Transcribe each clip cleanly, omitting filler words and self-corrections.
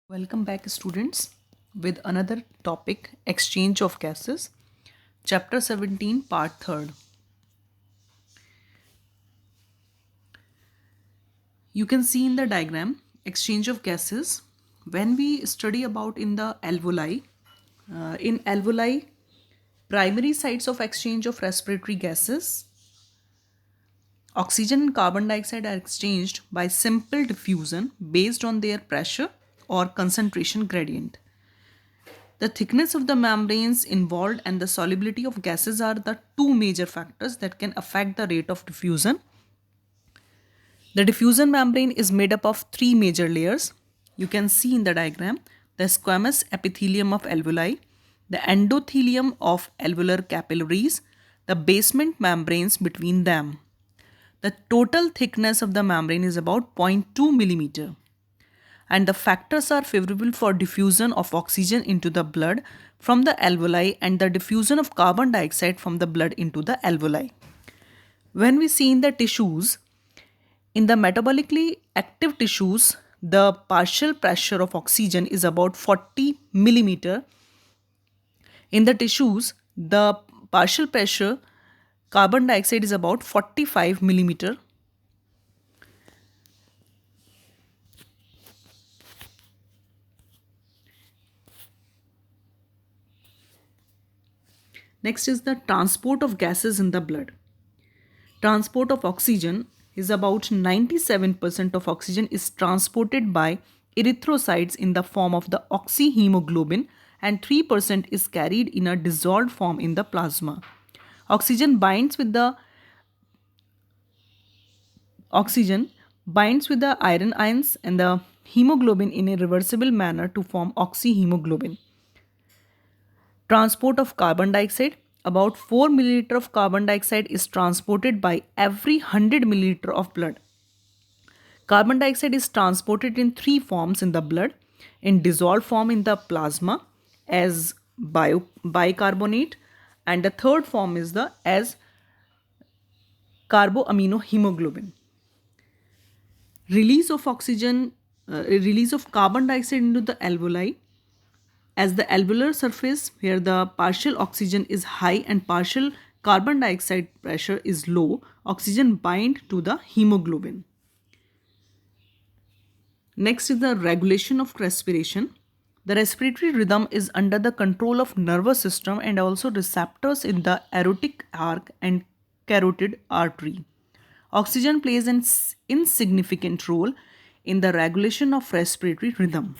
Welcome back, students, with another topic exchange of gases, chapter 17, part 3rd. You can see in the diagram exchange of gases. When we study about in the alveoli, primary sites of exchange of respiratory gases, oxygen and carbon dioxide are exchanged by simple diffusion based on their pressure or concentration gradient. The thickness of the membranes involved and the solubility of gases are the two major factors that can affect the rate of diffusion. The diffusion membrane is made up of three major layers. You can see in the diagram the squamous epithelium of alveoli, the endothelium of alveolar capillaries, the basement membranes between them. The total thickness of the membrane is about 0.2 millimeter. And the factors are favorable for diffusion of oxygen into the blood from the alveoli and the diffusion of carbon dioxide from the blood into the alveoli. When we see in the tissues, in the metabolically active tissues, the partial pressure of oxygen is about 40 millimeter. In the tissues, the partial pressure carbon dioxide is about 45 millimeter. Next is the transport of gases in the blood. Transport of oxygen is about 97% of oxygen is transported by erythrocytes in the form of the oxyhemoglobin and 3% is carried in a dissolved form in the plasma. Oxygen binds with the iron ions and the hemoglobin in a reversible manner to form oxyhemoglobin. Transport of carbon dioxide. About 4 milliliter of carbon dioxide is transported by every 100 milliliter of blood. Carbon dioxide is transported in three forms in the blood: in dissolved form in the plasma as bicarbonate, and the third form is the as carboaminohemoglobin. Release of carbon dioxide into the alveoli. As the alveolar surface where the partial oxygen is high and partial carbon dioxide pressure is low, oxygen bind to the hemoglobin. Next is the regulation of respiration. The respiratory rhythm is under the control of nervous system and also receptors in the aortic arc and carotid artery. Oxygen plays an insignificant role in the regulation of respiratory rhythm.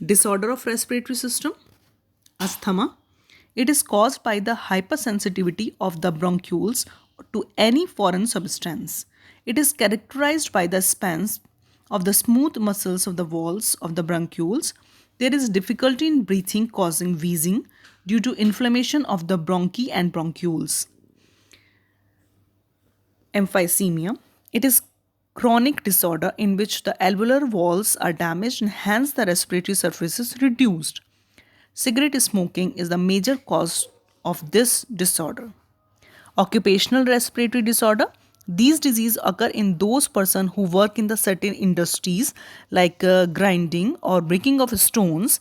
Disorder of respiratory system, asthma. It is caused by the hypersensitivity of the bronchioles to any foreign substance. It is characterized by the spasms of the smooth muscles of the walls of the bronchioles. There is difficulty in breathing causing wheezing due to inflammation of the bronchi and bronchioles. Emphysema. It is chronic disorder in which the alveolar walls are damaged and hence the respiratory surface is reduced. Cigarette smoking is the major cause of this disorder. Occupational respiratory disorder. These diseases occur in those persons who work in the certain industries like grinding or breaking of stones.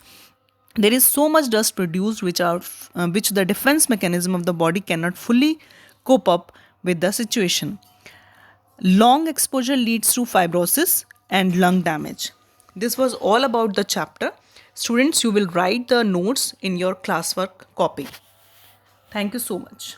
There is so much dust produced which the defense mechanism of the body cannot fully cope up with the situation. Long exposure leads to fibrosis and lung damage. This was all about the chapter. Students, you will write the notes in your classwork copy. Thank you so much.